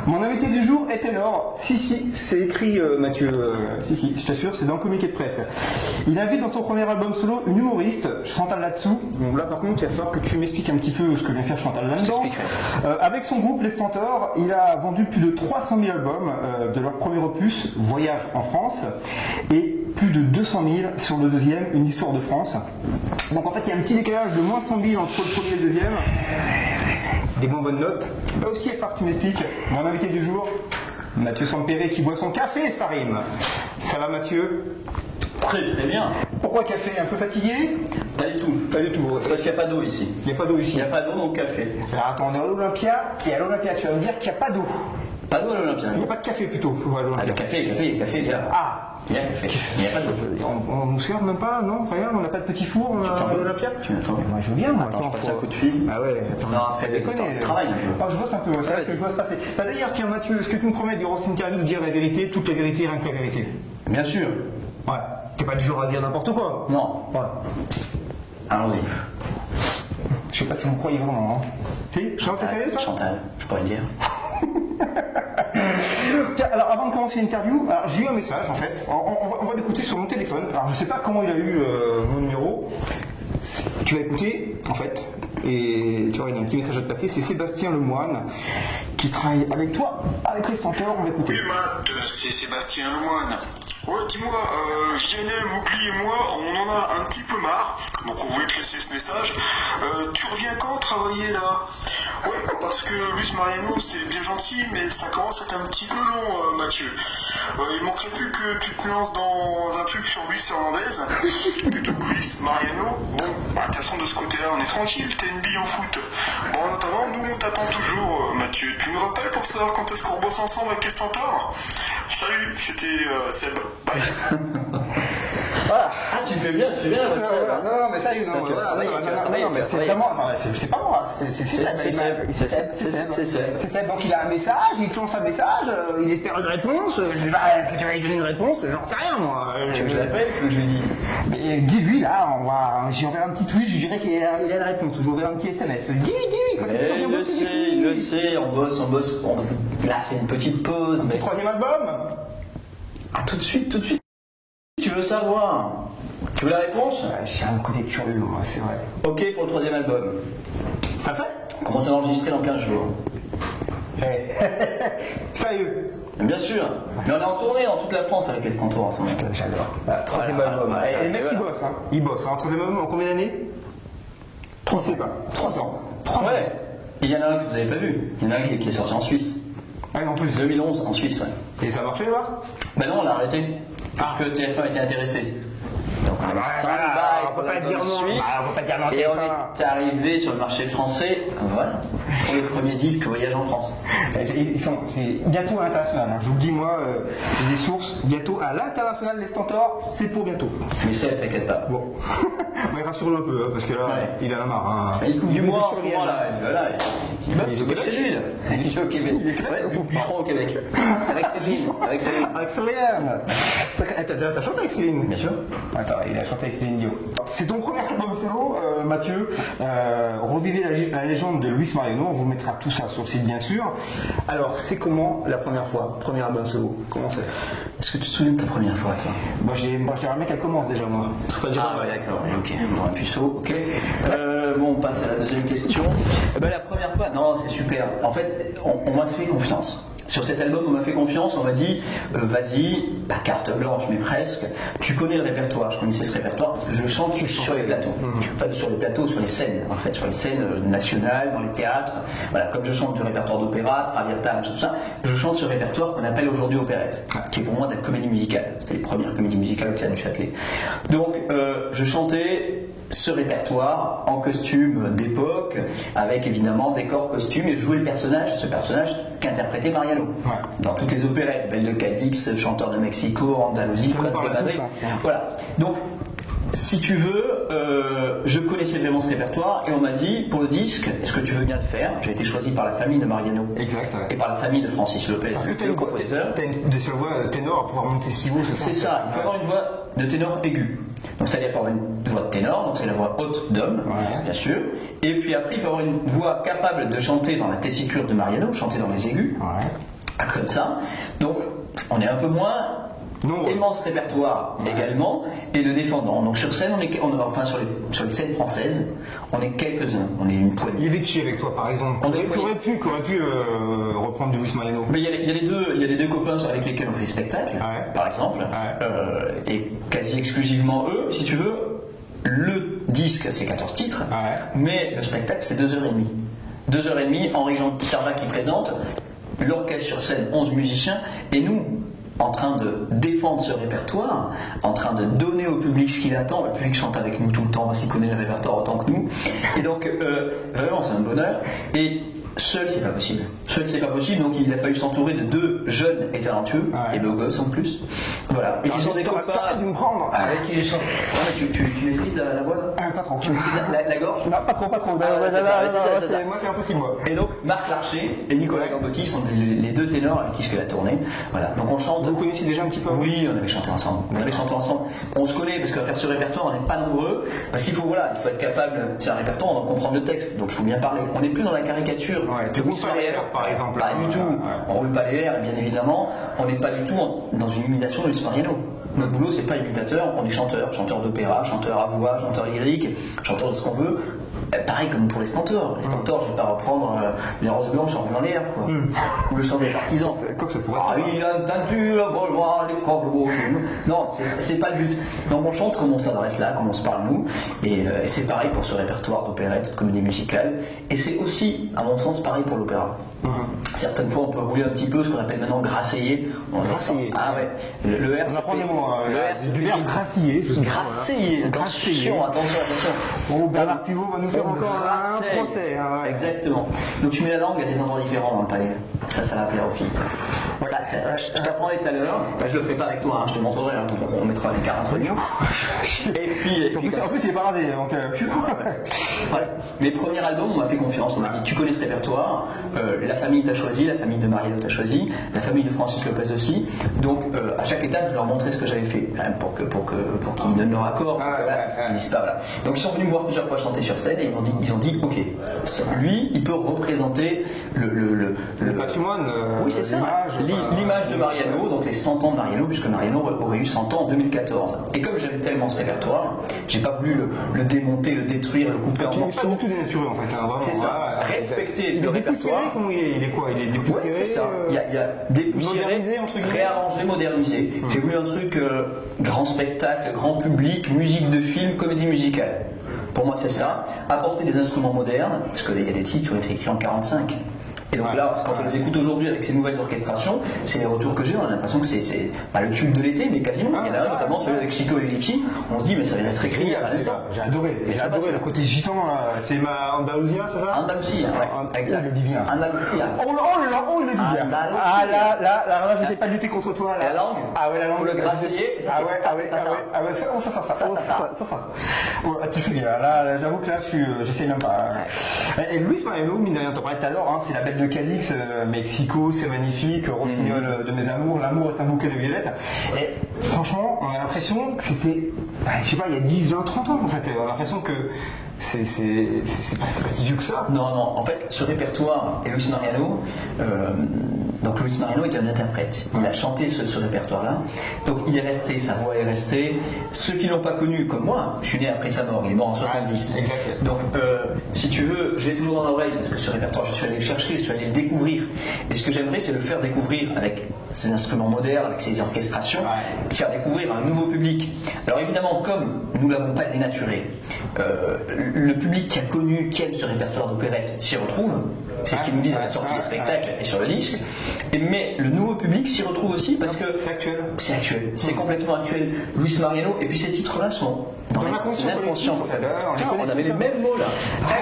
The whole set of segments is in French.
Mon invité du jour est ténor. Si, c'est écrit Mathieu. Si, je t'assure, c'est dans le communiqué de presse. Il invite dans son premier album solo une humoriste, Chantal là-dessous. Donc là par contre, il va falloir que tu m'expliques un petit peu ce que vient faire Chantal là-dedans. Avec son groupe Les Stentors, il a vendu plus de 300 000 albums de leur premier opus, Voyage en France, et plus de 200 000 sur le deuxième, Une histoire de France. Donc en fait, il y a un petit décalage de moins 100 000 entre le premier et le deuxième. Des moins bonnes notes. Là aussi, il va falloir que tu m'expliques. Mon invité du jour, Mathieu Sampéré, qui boit son café, ça rime. Ça va, Mathieu? Très bien. Pourquoi café? Un peu fatigué? Pas du tout. Pas du tout. C'est parce qu'il n'y a pas d'eau ici. Il n'y a pas d'eau ici. Il n'y a pas d'eau donc café. Alors attends, on est à l'Olympia, et à l'Olympia, tu vas me dire qu'il n'y a pas d'eau. Pas d'eau à l'Olympia. Il n'y a pas de café plutôt. Ah, le café, il y a. Ah, il y a café. Il n'y a pas d'eau. On nous sert même pas, non? Rien, on n'a pas de petit four à l'Olympia? Tu m'attends. Moi je veux bien, moi. Attends, je passe un coup de fil. Ah ouais, attends. Non, après, déconner. travaille un peu. Ah, je bosse un peu, c'est vrai que je bosse passer. Bah, d'ailleurs, tiens Mathieu, est-ce que tu me promets durant cette interview de dire la vérité, toute la vérité, rien que la vérité? Bien sûr. Ouais. T'es pas du genre à dire n'importe quoi? Non. Ouais. Allons-y. Je sais pas si vous me croyez vraiment, hein. Si? Chantal, t'es sérieux, toi? Chantal, je pourrais le dire. Tiens, alors avant de commencer l'interview, j'ai eu un message en fait. On va l'écouter sur mon téléphone. Alors je sais pas comment il a eu mon numéro. Tu vas écouter en fait. Et tu vois, il y a un petit message à te passer. C'est Sébastien Lemoine qui travaille avec toi, avec Les Stentors. On va écouter. Oui, Matt, c'est Sébastien Lemoine. Ouais, dis-moi, JNM, Ougli et moi, on en a un petit peu marre, donc on voulait te laisser ce message. Tu reviens quand travailler là? Ouais, parce que Luis Mariano c'est bien gentil, mais ça commence à être un petit peu long, Mathieu. Il manquerait plus que tu te lances dans un truc sur Luis Hernandez, plutôt que Luis Mariano. Bon, bah, de toute façon, de ce côté-là, on est tranquille, t'es une bille en foot. Bon, en attendant, nous on t'attend toujours, Mathieu. Tu nous rappelles pour savoir quand est-ce qu'on bosse ensemble avec les Stentors? Salut, c'était Seb. Bye. Voilà. Ah, tu fais bien, votre Seb. Non, mais ça y est, non, mais c'est vraiment. C'est pas moi, c'est Seb. C'est Seb, donc il a un message, il te lance un message, il espère une réponse. Je dis, est-ce que tu vas lui donner une réponse? J'en sais rien, moi. Tu veux que je l'appelle ou que je lui dise? Mais dis-lui, là, j'enverrai un petit tweet, je dirais qu'il a la réponse, ou j'enverrai un petit SMS. Dis-lui, quand est-ce qu'on vient bosser? Il le sait, on bosse. Bon, là, c'est une petite pause. Mais... Troisième album? Ah, tout de suite. Tu veux savoir? Tu veux la réponse? J'ai un côté curieux, moi, c'est vrai. Ok pour le troisième album. Ça le fait? On commence à enregistrer dans 15 jours. Sérieux? Bien sûr. Mais on est en tournée dans toute la France avec Les Stentors en ce moment. J'adore. Troisième album. Et le mec, il bosse, hein. Il bosse, hein. Troisième album, en combien d'années? 3 ans. 3 ans. 3 ans. Ouais. Et il y en a un que vous avez pas vu. Il y en a un qui est sorti en Suisse. Ah, en plus. 2011 en Suisse, ouais. Et ça a marché, là? Ben non, on l'a arrêté. Parce que TF1 était intéressé. Donc on a on peut pas dire non. On peut pas dire non. Et on est arrivé sur le marché français, voilà, pour le premier disque Voyage en France. C'est bientôt à l'international. Hein. Je vous le dis, moi, j'ai des sources. Bientôt à l'international, Les Stentors, c'est pour bientôt. Mais ça, t'inquiète pas. Bon. Mais rassure-le un peu, hein, parce que là, ouais. Il en a marre. Hein. Il coupe du mois en ce moment là. Il bosse chez lui. Il est au Québec. Ouais, bûcheron au Québec. Avec Céline. Avec Céline. T'as chanté avec Céline? Bien sûr. Attends, il a chanté avec Céline Dion. C'est ton premier album solo, Mathieu. Revivez la légende de Luis Mariano. On vous mettra tout ça sur le site, bien sûr. Alors, c'est comment la première fois? Premier album solo? Comment c'est? Est-ce que tu te souviens de ta première fois, toi? Moi, j'aimerais bien qu'elle commence déjà, moi. Ah, ouais, d'accord. Ok. Bon, un puceau, ok. Bon, on passe à la deuxième question. La première fois, non, c'est super. En fait, on m'a fait confiance. Sur cet album, on m'a fait confiance, on m'a dit vas-y, carte blanche, mais presque. Tu connais le répertoire, je connaissais ce répertoire parce que je chante sur les plateaux. Enfin, sur les plateaux, sur les scènes, en fait, sur les scènes nationales, dans les théâtres. Voilà, comme je chante du répertoire d'opéra, Traviata, tout ça, je chante ce répertoire qu'on appelle aujourd'hui opérette, qui est pour moi de la comédie musicale. C'était les premières comédies musicales au Théâtre du Châtelet. Donc, je chantais ce répertoire en costume d'époque, avec évidemment décor, costume, et jouer le personnage, ce personnage qu'interprétait Mariano. Ouais. Dans toutes les opérettes, Belle de Cadix, Chanteur de Mexico, Andalousie, Place de Madrid. Voilà. Donc, si tu veux, je connaissais vraiment ce répertoire et on m'a dit, pour le disque, est-ce que tu veux bien le faire? J'ai été choisi par la famille de Mariano. Exact. Ouais. Et par la famille de Francis Lopez. Parce que tu as une voix ténor à pouvoir monter si haut, c'est ça? C'est ça, il faut avoir une voix de ténor aigu. Donc ça veut dire qu'il faut avoir une voix de ténor, donc c'est la voix haute d'homme, bien sûr. Et puis après, il faut avoir une voix capable de chanter dans la tessiture de Mariano, chanter dans les aigus. comme ça. Donc on est un peu moins aimant ce répertoire également et le défendant. Donc sur scène, enfin sur les scènes françaises, on est quelques-uns, on est une poignée. Il y avait qui avec toi par exemple? Qui aurait pu reprendre du Luis Mariano? Mais il y a les deux copains avec lesquels on fait les spectacles, par exemple, et quasi exclusivement eux, si tu veux. Le disque c'est 14 titres, mais le spectacle c'est 2h30. 2h30, Henri Jean Servat qui présente, l'orchestre sur scène, 11 musiciens, et nous, en train de défendre ce répertoire, en train de donner au public ce qu'il attend. Le public chante avec nous tout le temps parce qu'il connaît le répertoire autant que nous. Et donc, vraiment, c'est un bonheur. Et seul, c'est pas possible. Seul, c'est pas possible. Donc, il a fallu s'entourer de 2 jeunes et talentueux, et beaux gosses en plus. Voilà. Et qui sont des copains. Dû me prendre. Avec qui j'ai chanté. Tu maîtrises la voix là? Pas trop. Tu maîtrises la gorge? Non, pas trop. Moi, c'est impossible, moi. Et donc, Marc Larcher et Nicolas Gambotti sont les 2 ténors avec qui je fais la tournée. Voilà. Donc, on chante. Vous connaissiez déjà un petit peu? Oui, on avait chanté ensemble. On se connaît parce qu'à faire ce répertoire, on n'est pas nombreux. Parce qu'il faut être capable. C'est un répertoire, on doit comprendre le texte. Donc, il faut bien parler. On n'est plus dans la caricature. Tu roules pas les airs, par exemple. Pas du tout. On roule pas les airs, bien évidemment. On n'est pas du tout dans une imitation de Luis Mariano. Notre boulot, c'est pas imitateur, on est chanteur. Chanteur d'opéra, chanteur à voix, chanteur lyrique, chanteur de ce qu'on veut. Pareil comme pour les stentors. Les stentors, je vais pas reprendre les roses blanches en roulant les airs, quoi. Ou le chant des partisans. Quoi que ça pourrait être. Il a entendu la voix, les corbeaux. Non, c'est pas le but. Donc on chante comme on s'adresse là, comme on se parle nous. Et c'est pareil pour ce répertoire d'opérette, de comédie musicale. Et c'est aussi, à mon sens, pareil pour l'opéra. Certaines fois, on peut rouler un petit peu ce qu'on appelle maintenant grasseiller. Ah ouais. Le R. On apprend des mots. Le R, du verbe grassiller. Grasseiller. Attention. Oh, Bernard Pivot va nous faire encore un procès. Exactement. Donc tu mets la langue à des endroits différents dans le palais. Ça va plaire aux filles. Je t'apprendrai tout à l'heure. Je le ferai pas avec toi, je te montrerai. On mettra l'écart entre nous. Et puis en plus, il est pas rasé. Donc, voilà. Mes premiers albums, on m'a fait confiance. On m'a dit tu connais ce répertoire. La famille t'a choisi, la famille de Mariano t'a choisi, la famille de Francis Lopez aussi. Donc à chaque étape, je leur montrais ce que j'avais fait pour qu'ils donnent leur accord. Ils disent pas voilà. Donc ils sont venus me voir plusieurs fois chanter sur scène et ils ont dit ok, lui, il peut représenter le patrimoine. Oui, c'est ça. L'image de Mariano, donc les 100 ans de Mariano, puisque Mariano aurait eu 100 ans en 2014. Et comme j'aime tellement ce répertoire, j'ai pas voulu le démonter, le détruire, le couper en morceaux. C'est du tout dénaturé en fait. C'est ça. Respecter le répertoire. Il est quoi? Il est dépoussiéré. Ouais, c'est ça. Il y a dépoussiéré, réarrangé, modernisé. J'ai voulu un truc grand spectacle, grand public, musique de film, comédie musicale. Pour moi, c'est ça. Apporter des instruments modernes, parce qu'il y a des titres qui ont été écrits en 45. Et donc là, quand on les écoute aujourd'hui avec ces nouvelles orchestrations, c'est les retours que j'ai, on a l'impression que c'est pas le tube de l'été, mais quasiment. Il y en a un, notamment celui avec Chico et Lipsy, on se dit, mais ça vient d'être écrit à l'instant. J'ai adoré le côté gitan, c'est ma Andalusia, c'est ça? Andalusia, ouais, exact. On le dit bien. Andalusia. On le dit bien. Ah là, j'essaie pas de lutter contre toi. La langue? Ah ouais, la langue. Faut le gracier. Ah ouais, ça. Tu fais bien, là, j'avoue que là, j'essaie même pas. Et Luis Mariano, mine de rien, t'en parlais tout à l'heure, c'est la belle de Cadix, Mexico, c'est magnifique, Rossignol de mes amours, l'amour est un bouquet de violettes. Et franchement, on a l'impression que c'était, je sais pas, il y a 10, 20, 30 ans en fait. On a l'impression que c'est pas si vieux que ça. Non, en fait, ce répertoire et Luis Mariano, donc Luis Mariano était un interprète. Il a chanté ce répertoire-là. Donc il est resté, sa voix est restée. Ceux qui ne l'ont pas connu, comme moi, je suis né après sa mort, il est mort en 70. Exact. Donc si tu veux, je l'ai toujours dans l'oreille parce que ce répertoire, je suis allé le chercher, je suis allé le découvrir. Et ce que j'aimerais, c'est le faire découvrir avec ces instruments modernes, avec ces orchestrations, faire découvrir à un nouveau public. Alors évidemment, comme nous ne l'avons pas dénaturé, le public qui a connu, qui aime ce répertoire d'opérette s'y retrouve. C'est ce qu'ils nous disent à la sortie des spectacles et sur le disque. Mais le nouveau public s'y retrouve aussi parce que c'est actuel. C'est actuel. C'est complètement actuel. Luis Mariano, et puis ces titres-là sont dans l'inconscient. On avait les mêmes mots là.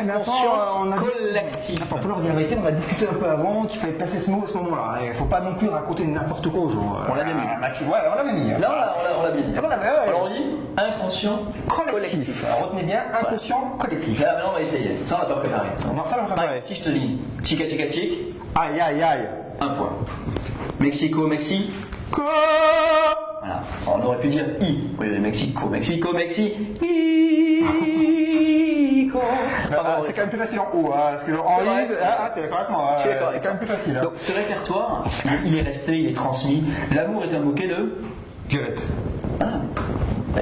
Inconscient collectif. Pour leur dire la vérité, on a discuté un peu avant qu'il fallait placer ce mot à ce moment-là. Il ne faut pas non plus raconter n'importe quoi aux gens. On l'a bien mis. Ouais, on l'a bien mis. Là, on l'a bien dit. Alors on dit inconscient collectif. Alors retenez bien, inconscient collectif. Là, maintenant on va essayer. Ça, on l'a pas préparé. Ça, on va préparer. Si je te dis chica chica chic, aïe aïe aïe, un point. Mexico, Mexico. Voilà. Alors, on aurait pu dire I. Oui, Mexico, Mexico, Mexico. C'est quand même plus facile en haut, parce que en vrai, I, c'est t'es d'accord avec moi. Je suis d'accord avec c'est quand même plus facile. Donc ce répertoire, il est resté, il est transmis. L'amour est un bouquet de Violette.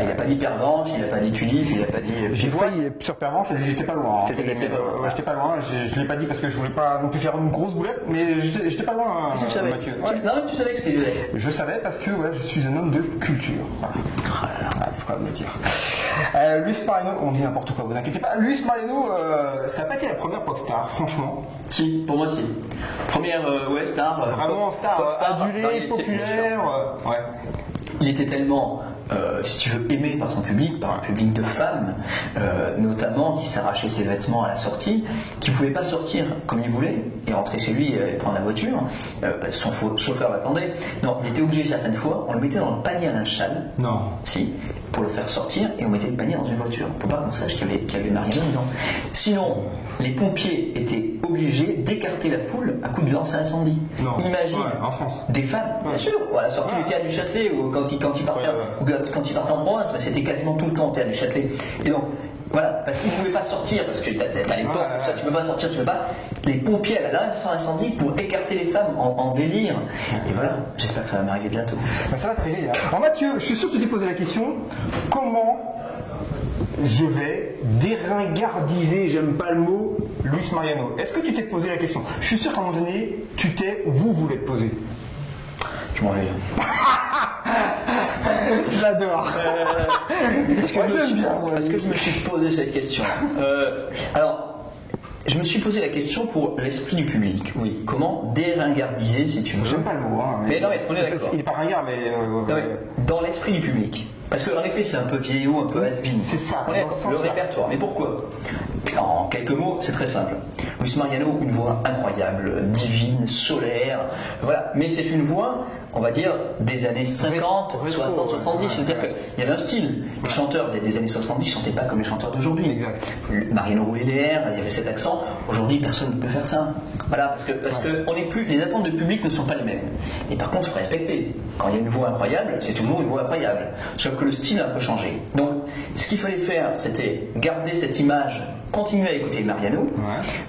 Il n'a pas dit pervenche, il n'a pas dit tulipe, il n'a pas dit. J'ai failli sur Pervenche, j'étais pas loin. T'étais pas loin. Ouais, j'étais pas loin, je l'ai pas dit parce que je voulais pas non plus faire une grosse boulette, mais j'étais pas loin, Tu savais. Mathieu. Non, mais tu savais que c'était violette. Je savais parce que je suis un homme de culture. Voilà. Faut quand même le dire. Luis Mariano, on dit n'importe quoi, vous inquiétez pas. Luis Mariano, ça n'a pas été la première pop star, franchement. Si, pour moi si. Première star. Vraiment star, adulée, populaire. Ouais. Il était tellement, si tu veux, aimé par son public, par un public de femmes, notamment qui s'arrachait ses vêtements à la sortie, qui ne pouvait pas sortir comme il voulait et rentrer chez lui et prendre la voiture. Son chauffeur l'attendait. Non, il était obligé certaines fois, on le mettait dans le panier à linge sale. Non. Si, pour le faire sortir et on mettait le panier dans une voiture pour pas qu'on sache qu'il y avait Mariano dedans. Sinon, les pompiers étaient obligés d'écarter la foule à coups de lance à incendie. Non. Imagine en France. des femmes, bien sûr, à la sortie du théâtre du Châtelet ou quand il partait en province, mais c'était quasiment tout le temps au théâtre du Châtelet. Et donc, voilà, parce qu'ils ne pouvaient pas sortir, parce que t'as les portes, tout ça, tu peux pas sortir, tu peux pas. Les pompiers à la lance à incendie pour écarter les femmes en délire. Et voilà, j'espère que ça va m'arriver bientôt. Ça va t'arriver. Alors Mathieu, je suis sûr que tu t'es posé la question, comment je vais déringardiser, j'aime pas le mot, Luis Mariano. Est-ce que tu t'es posé la question? Je suis sûr qu'à un moment donné, vous voulez te poser. Je m'en vais. J'adore. Est-ce que je me suis posé cette question? Alors, je me suis posé la question pour l'esprit du public. Oui. Comment déringardiser, si tu veux. J'aime pas le mot. Mais non, mais on est d'accord. Il est pas ringard, mais. Non, mais dans l'esprit du public. Parce qu'en effet, c'est un peu vieillot, un peu has-been. C'est ça. On est le répertoire. Mais pourquoi? En quelques mots, c'est très simple. Luis Mariano, une voix incroyable, divine, solaire. Voilà. Mais c'est une voix, on va dire, des années 50, 60, 70. C'est-à-dire qu'il y avait un style. Les chanteurs des années 70 ne chantaient pas comme les chanteurs d'aujourd'hui. Exact. Mariano roulait les airs, il y avait cet accent. Aujourd'hui, personne ne peut faire ça. Voilà, parce que on est plus, les attentes du public ne sont pas les mêmes. Et par contre, il faut respecter. Quand il y a une voix incroyable, c'est toujours une voix incroyable. Sauf que le style a un peu changé. Donc, ce qu'il fallait faire, c'était garder cette image, continuer à écouter Mariano,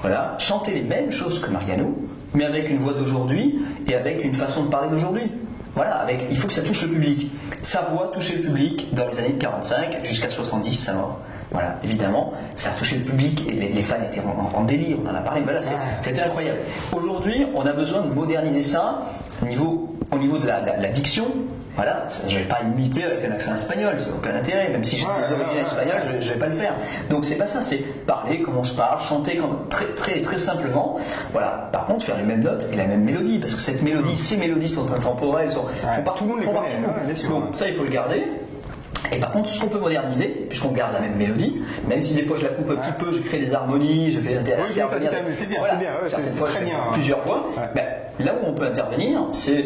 voilà, chanter les mêmes choses que Mariano, mais avec une voix d'aujourd'hui et avec une façon de parler d'aujourd'hui. Voilà, il faut que ça touche le public. Sa voix touchait le public dans les années 45 jusqu'à 70, sa mort. Voilà, évidemment, ça a touché le public et les fans étaient en délire, on en a parlé, voilà, c'était incroyable. Aujourd'hui, on a besoin de moderniser ça au niveau de la diction. Voilà, je ne vais pas imiter avec un accent espagnol, c'est aucun intérêt, même si j'ai des origines espagnoles, je ne vais pas le faire. Donc c'est pas ça, c'est parler comme on se parle, chanter comme très simplement. Voilà. Par contre, faire les mêmes notes et la même mélodie, parce que cette mélodie, ces mélodies sont intemporelles, font partie de nous. Donc ça, il faut le garder. Et par contre, ce qu'on peut moderniser, puisqu'on garde la même mélodie, même si des fois je la coupe un petit peu, je crée des harmonies, je fais intervenir. C'est bien, certaines fois, plusieurs fois. Là où on peut intervenir, c'est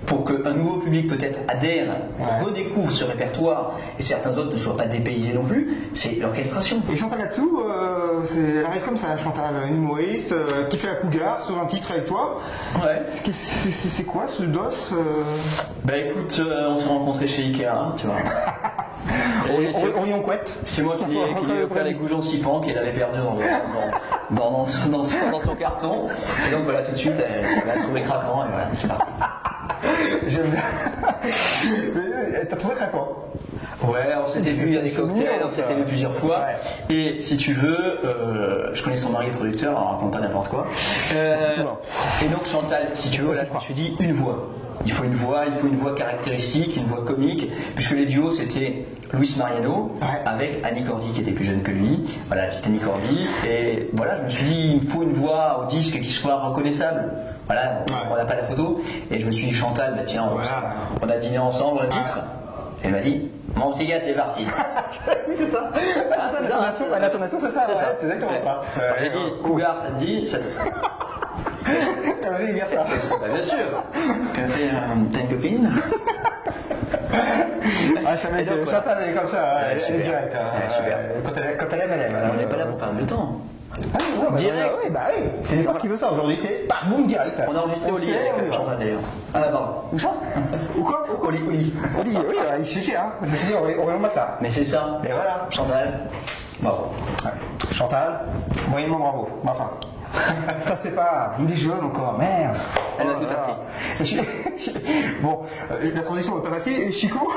pour qu'un nouveau public peut-être adhère, redécouvre ce répertoire et certains autres ne soient pas dépaysés non plus, c'est l'orchestration. Et Chantal là-dessous, elle arrive comme ça, Chantal, une humoriste qui fait la cougar sur un titre avec toi. Ouais. C'est quoi ce dos Bah écoute, on s'est rencontrés chez Ikea, tu vois. Orion Couette. C'est moi qui lui ai offert les goujons Sipan qu'il avait perdu dans son carton. Et donc voilà, tout de suite, elle l'a trouvé craquant et voilà, c'est parti. J'aime bien. T'as trouvé craquant? Ouais, on s'était vu à des cocktails, on s'était vu plusieurs fois. Ouais. Et si tu veux, je connais son mari le producteur, alors on raconte pas n'importe quoi. Et donc Chantal, si tu veux, là je me suis dit une voix. Il faut une voix caractéristique, une voix comique, puisque les duos c'était Luis Mariano avec Annie Cordy qui était plus jeune que lui. Voilà, la petite Annie Cordy. Et voilà, je me suis dit, il faut une voix au disque qui soit reconnaissable. Voilà, on n'a pas la photo. Et je me suis dit, Chantal, bah tiens, on a dîné ensemble, un titre. Elle m'a dit, mon petit gars, c'est parti. Oui, c'est ça. L'intonation, c'est ça. C'est exactement ça. J'ai dit, Cougar, ça te dit T'as osé dire ça? Bah, bien sûr. T'as une copine? Chantal, elle est comme ça, elle est directe. Super. Quand elle aime, elle aime. On n'est pas là pour perdre de temps. Direct. C'est l'époque qui veut ça aujourd'hui, c'est boum direct. On a enregistré Oli avec Chantal d'ailleurs. Ah pardon. Où ça? Où quoi? Oli, il chiquait, hein. C'est fini, on est en matelas. Mais c'est ça. Et voilà. Chantal. Bravo. Ouais. Chantal, moyennement bravo. Enfin, ça c'est pas. Il est jeune encore, merde. Elle a tout appris. Bon, la transition va pas passer. Et Chico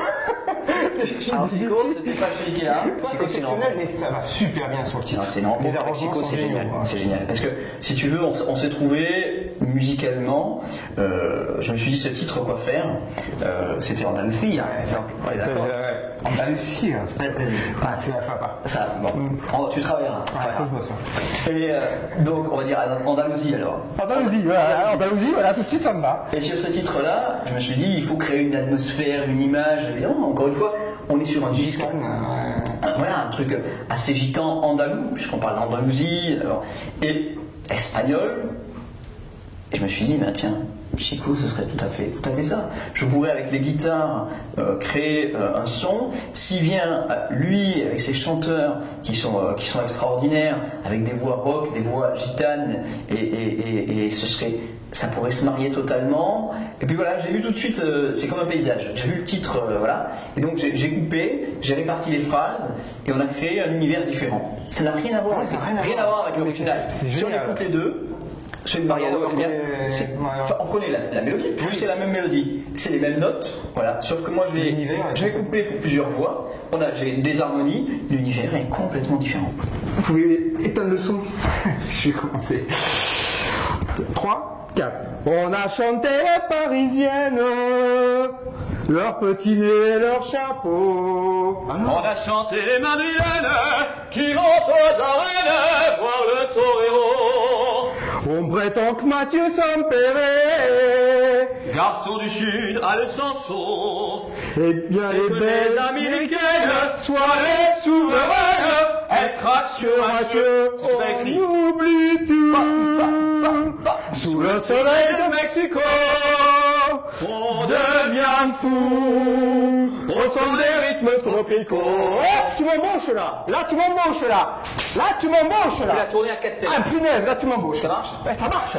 Alors, Chico, c'était pas chez Ikea. Toi, c'est exceptionnel, mais ça va super bien sur le titre. C'est non, Les avec Chico, arrangements c'est sont génial. géniaux, C'est génial. Parce que si tu veux, on s'est trouvé musicalement. Je me suis dit, ce titre, quoi faire c'était Andalusie. On est d'accord. Andalusie, c'est sympa. Ça, bon. Tu travailleras. Ouais, faut que je bosse. Et donc, on va dire Andalousie alors. Andalousie, voilà, tout de suite ça me va. Et sur ce titre-là, je me suis dit, il faut créer une atmosphère, une image. Évidemment, encore une fois, on est sur un disque. Voilà, un truc assez gitan andalou, puisqu'on parle d'Andalousie, et espagnol. Et je me suis dit, bah, tiens, Chico, ce serait tout à fait ça. Je pourrais, avec les guitares, créer un son. S'il vient, lui, avec ses chanteurs qui sont extraordinaires, avec des voix rock, des voix gitanes, et ça pourrait se marier totalement. Et puis voilà, j'ai vu tout de suite, c'est comme un paysage. J'ai vu le titre, voilà. Et donc j'ai coupé, j'ai réparti les phrases, et on a créé un univers différent. Ça n'a rien à voir, rien à voir avec l'original. Si on écoute les deux, c'est une Mariano, on connaît la mélodie, puisque c'est la même mélodie, c'est les mêmes notes, voilà, sauf que moi j'ai coupé pour plusieurs voix, j'ai des harmonies, l'univers est complètement différent. Vous pouvez éteindre le son. Je vais commencer. 3, 4. On a chanté les Parisiennes, leurs petits nez, leurs chapeaux. On a chanté les Madrilènes qui vont aux arènes voir le torero. On prétend que Mathieu Sampere, garçon du sud, a le sang chaud. Et bien Et que les américaines soient les souveraines, elles craquent sur un queue. C'est ce que t'as écrit. On oublie tout. Sous le soleil de Mexico, on devient fou au son des rythmes tropicaux. Oh, tu m'embauches là. Là, tu m'embauches là. Là, tu m'embauches là. Fais la tournée à 4 têtes. Ah, punaise, là, tu m'embauches. Ça marche? Ouais, ça marche.